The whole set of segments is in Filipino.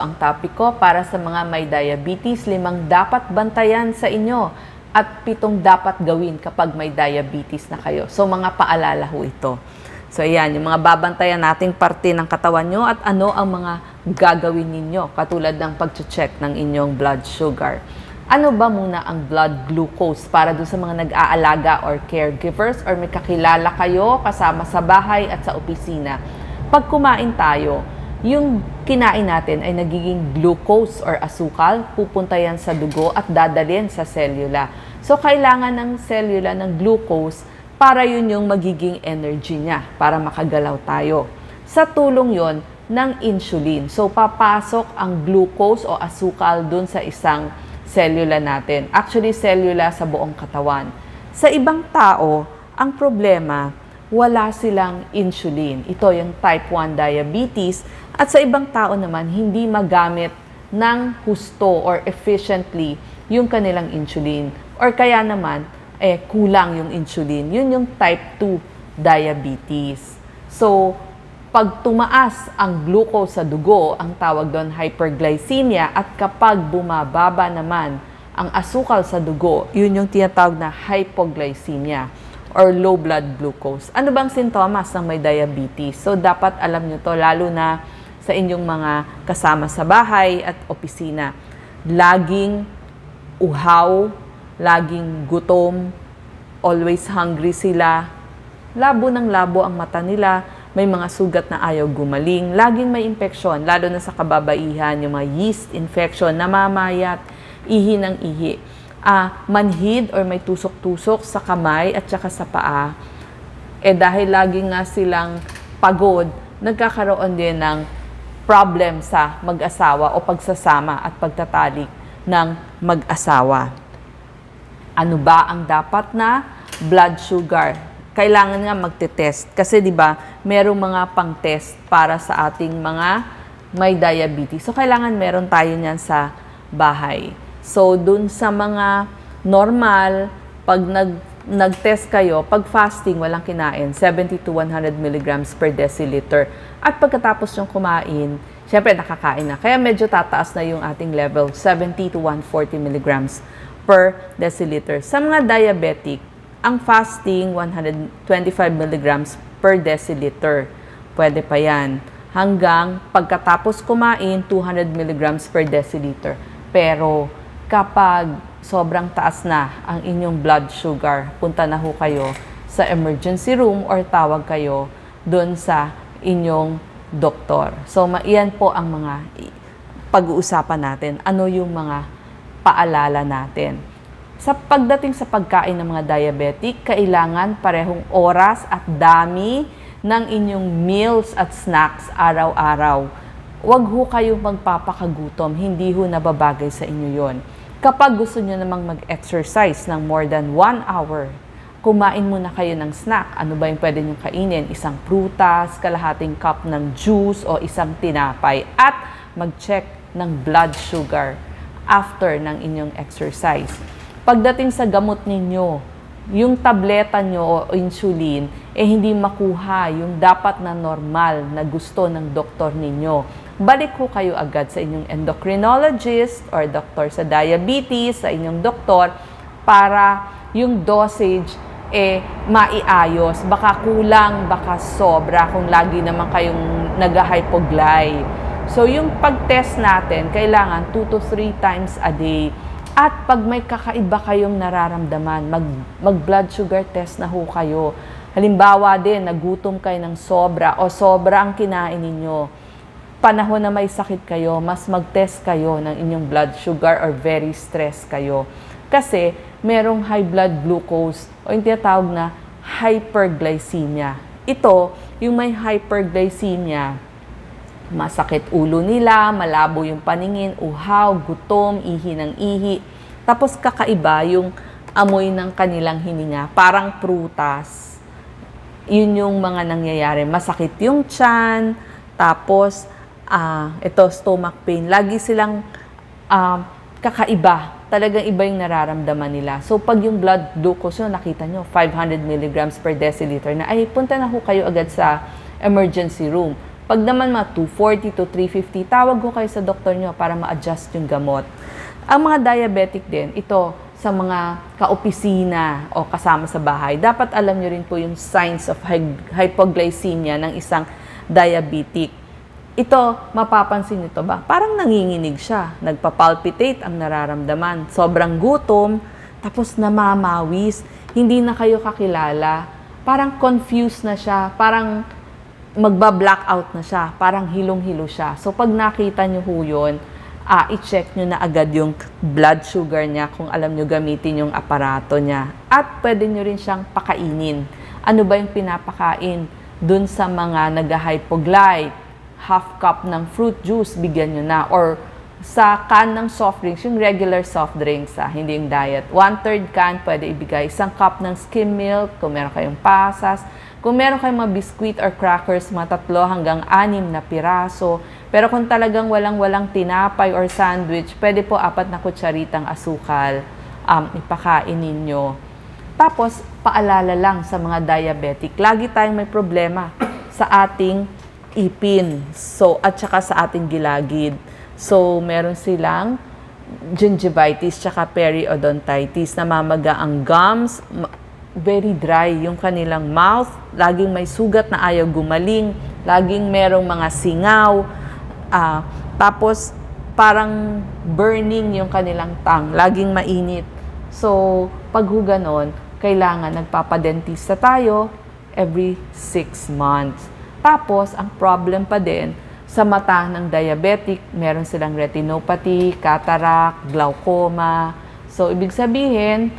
Ang topic ko para sa mga may diabetes, 5 dapat bantayan sa inyo at 7 dapat gawin kapag may diabetes na kayo. So mga paalala ho ito. So ayan, yung mga babantayan nating parte ng katawan nyo at ano ang mga gagawin ninyo katulad ng pag-check ng inyong blood sugar. Ano ba muna ang blood glucose para doon sa mga nag-aalaga or caregivers or may kakilala kayo kasama sa bahay at sa opisina? Pag kumain tayo, yung kinain natin ay nagiging glucose or asukal, pupunta yan sa dugo at dadalhin sa selula. So, kailangan ng selula ng glucose para yun yung magiging energy niya para makagalaw tayo. Sa tulong yon ng insulin. So, papasok ang glucose o asukal dun sa isang selula natin. Actually, selula sa buong katawan. Sa ibang tao, ang problema, wala silang insulin. Ito yung type 1 diabetes. At sa ibang tao naman, hindi magamit ng husto or efficiently yung kanilang insulin. Or kaya naman, kulang yung insulin. Yun yung type 2 diabetes. So, pag tumaas ang glucose sa dugo, ang tawag doon hyperglycemia, at kapag bumababa naman ang asukal sa dugo, yun yung tinatawag na hypoglycemia or low blood glucose. Ano bang sintomas ng may diabetes? So, dapat alam nyo to, lalo na sa inyong mga kasama sa bahay at opisina. Laging uhaw, laging gutom, always hungry sila, labo ng labo ang mata nila, may mga sugat na ayaw gumaling, laging may infeksyon, lalo na sa kababaihan, yung mga yeast infection, namamayat, ihi ng ihi. Manhid or may tusok-tusok sa kamay at saka sa paa. Dahil lagi nga silang pagod, nagkakaroon din ng problem sa mag-asawa o pagsasama at pagtatalik ng mag-asawa. Ano ba ang dapat na blood sugar? Kailangan nga magte-test kasi 'di ba, merong mga pang-test para sa ating mga may diabetes. So kailangan meron tayo niyan sa bahay. So, dun sa mga normal, pag nag-test kayo, pag fasting, walang kinain, 70 to 100 milligrams per deciliter. At pagkatapos yung kumain, syempre nakakain na. Kaya medyo tataas na yung ating level, 70 to 140 milligrams per deciliter. Sa mga diabetic, ang fasting, 125 milligrams per deciliter. Pwede pa yan. Hanggang pagkatapos kumain, 200 milligrams per deciliter. Pero, kapag sobrang taas na ang inyong blood sugar, punta na ho kayo sa emergency room or tawag kayo doon sa inyong doktor. So, iyan po ang mga pag-uusapan natin. Ano yung mga paalala natin. Sa pagdating sa pagkain ng mga diabetic, kailangan parehong oras at dami ng inyong meals at snacks araw-araw. Huwag ho kayong magpapakagutom, hindi ho nababagay sa inyo yon. Kapag gusto nyo namang mag-exercise ng more than 1 hour, kumain muna kayo ng snack. Ano ba yung pwede nyo kainin? Isang prutas, kalahating cup ng juice o isang tinapay. At mag-check ng blood sugar after ng inyong exercise. Pagdating sa gamot ninyo, yung tableta nyo o insulin, hindi makuha yung dapat na normal na gusto ng doktor ninyo. Balik ko kayo agad sa inyong endocrinologist or doktor sa diabetes, sa inyong doktor, para yung dosage maiayos. Baka kulang, baka sobra kung lagi naman kayong nag-hypogly. So yung pag-test natin, kailangan 2 to 3 times a day. At pag may kakaiba kayong nararamdaman, mag-blood sugar test na ho kayo. Halimbawa din, nagutom kayo ng sobra o sobra ang kinain ninyo. Panahon na may sakit kayo, mas mag-test kayo ng inyong blood sugar or very stressed kayo. Kasi merong high blood glucose o yung tinatawag na hyperglycemia. Ito, yung may hyperglycemia, masakit ulo nila, malabo yung paningin, uhaw, gutom, ihi ng ihi. Tapos kakaiba yung amoy ng kanilang hininga, parang prutas. Yun yung mga nangyayari. Masakit yung tiyan, tapos ito, stomach pain. Lagi silang kakaiba. Talagang iba yung nararamdaman nila. So, pag yung blood glucose nyo, nakita nyo, 500 milligrams per deciliter na, punta na ho kayo agad sa emergency room. Pag naman mga 240 to 350, tawag ko kayo sa doktor nyo para ma-adjust yung gamot. Ang mga diabetic din, ito sa mga kaopisina o kasama sa bahay, dapat alam nyo rin po yung signs of hypoglycemia ng isang diabetic. Ito, mapapansin nito ba? Parang nanginginig siya, nagpapalpitate ang nararamdaman, sobrang gutom, tapos namamawis, hindi na kayo kakilala, parang confused na siya, parang magba-blackout na siya, parang hilong-hilo siya. So pag nakita nyo ho yun, i-check nyo na agad yung blood sugar niya kung alam nyo gamitin yung aparato niya. At pwede nyo rin siyang pakainin. Ano ba yung pinapakain? Dun sa mga nag-hypoglyc, half cup ng fruit juice, bigyan nyo na. Or sa can ng soft drinks, yung regular soft drinks, hindi yung diet. 1/3 can, pwede ibigay. Isang cup ng skim milk, kung meron kayong pasas. Kung meron kayong mga biscuit or crackers, mga 3 hanggang 6 na piraso. Pero kung talagang walang tinapay or sandwich, pwede po 4 na kutsaritang asukal ipakain ninyo. Tapos, paalala lang sa mga diabetic, lagi tayong may problema sa ating ipin, at saka sa ating gilagid. So, meron silang gingivitis tsaka periodontitis, namamaga ang gums, very dry yung kanilang mouth, laging may sugat na ayaw gumaling, laging merong mga singaw, tapos parang burning yung kanilang tongue, laging mainit. So, pag ganon, kailangan nagpapadentista tayo every 6 months. Tapos, ang problem pa din, sa mata ng diabetic, meron silang retinopathy, cataract, glaucoma. So, ibig sabihin,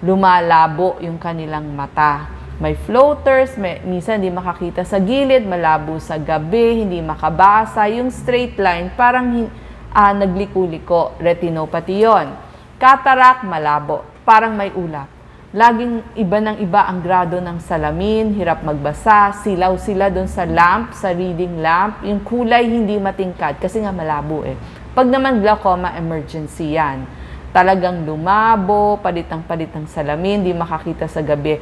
lumalabo yung kanilang mata. May floaters, minsan hindi makakita sa gilid, malabo sa gabi, hindi makabasa. Yung straight line, parang nagliko-liko, retinopathy yon. Cataract, malabo, parang may ulap. Laging iba ng iba ang grado ng salamin, hirap magbasa, silaw sila doon sa lamp, sa reading lamp. Yung kulay hindi matingkad kasi nga malabo eh. Pag naman glaucoma, emergency yan. Talagang lumabo, palitang-palitang salamin, hindi makakita sa gabi.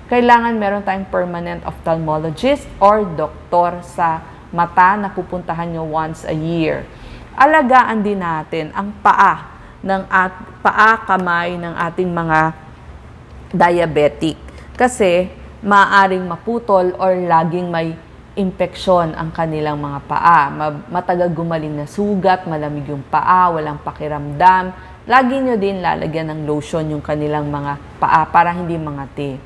Kailangan meron tayong permanent ophthalmologist or doktor sa mata na pupuntahan nyo once a year. Alagaan din natin ang kamay ng ating mga diabetic kasi maaaring maputol or laging may impeksyon ang kanilang mga paa. Matagal gumaling na sugat, malamig yung paa, walang pakiramdam. Lagi nyo din lalagyan ng lotion yung kanilang mga paa para hindi mangati.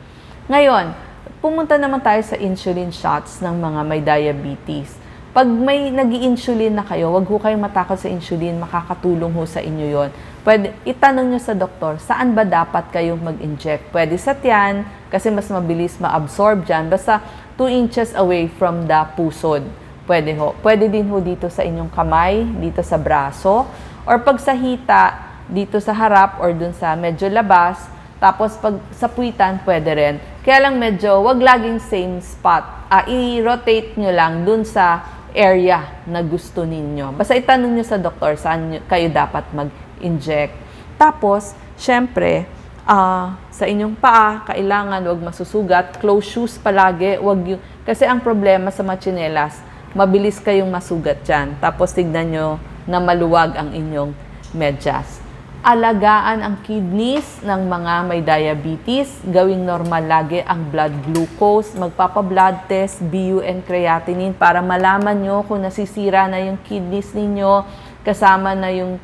Ngayon, pumunta naman tayo sa insulin shots ng mga may diabetes. Pag may nag-i-insulin na kayo, wag ho kayong matakot sa insulin, makakatulong ho sa inyo yon. Pwede, itanong nyo sa doktor, saan ba dapat kayong mag-inject? Pwede sa tiyan, kasi mas mabilis ma-absorb dyan. Basta 2 inches away from the pusod. Pwede ho. Pwede din ho dito sa inyong kamay, dito sa braso, or pag sa hita, dito sa harap, or dun sa medyo labas. Tapos pag sa puwitan, pwede rin. Kaya lang medyo, wag laging same spot. I-rotate nyo lang dun sa area na gusto ninyo. Basta itanong nyo sa doktor saan kayo dapat mag-inject. Tapos, syempre, sa inyong paa, kailangan wag masusugat. Close shoes palagi. Kasi ang problema sa mga tsinelas, mabilis kayong masugat dyan. Tapos, tignan nyo na maluwag ang inyong medyas. Alagaan ang kidneys ng mga may diabetes. Gawing normal lagi ang blood glucose. Magpapa-blood test, BUN creatinine para malaman nyo kung nasisira na yung kidneys ninyo. Kasama na yung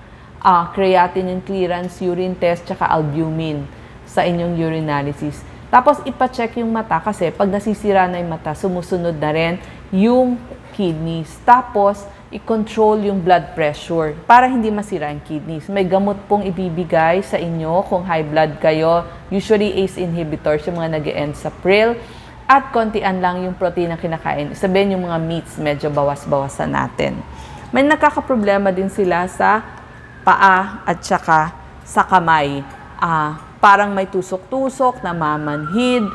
creatinine clearance, urine test, tsaka albumin sa inyong urinalysis. Tapos ipacheck yung mata kasi pag nasisira na yung mata, sumusunod na rin yung kidneys. Tapos, i-control yung blood pressure para hindi masira yung kidneys. May gamot pong ibibigay sa inyo kung high blood kayo. Usually ACE inhibitors, yung mga nag-e-end sa pril. At kontian lang yung protein na kinakain. Sabihin yung mga meats, medyo bawas-bawasan natin. May nakakaproblema din sila sa paa at saka sa kamay. Parang may tusok-tusok, namamanhid,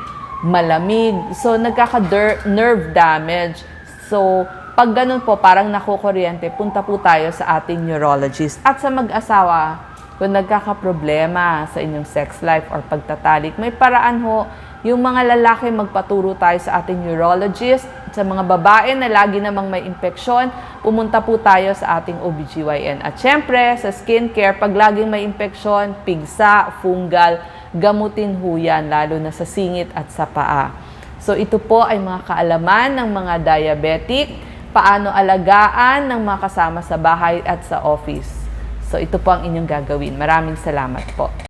malamig. So, nagkaka-nerve damage. So, pag ganun po, parang nakukuryente, punta po tayo sa ating neurologist. At sa mag-asawa, kung nagkakaproblema sa inyong sex life or pagtatalik, may paraan ho, yung mga lalaki magpaturo tayo sa ating neurologist, At sa mga babae na lagi namang may impeksyon, pumunta po tayo sa ating OBGYN. At syempre, sa skincare, pag laging may impeksyon, pigsa, fungal, gamutin ho yan, lalo na sa singit at sa paa. So ito po ay mga kaalaman ng mga diabetic, paano alagaan ng mga kasama sa bahay at sa office. So ito po ang inyong gagawin. Maraming salamat po.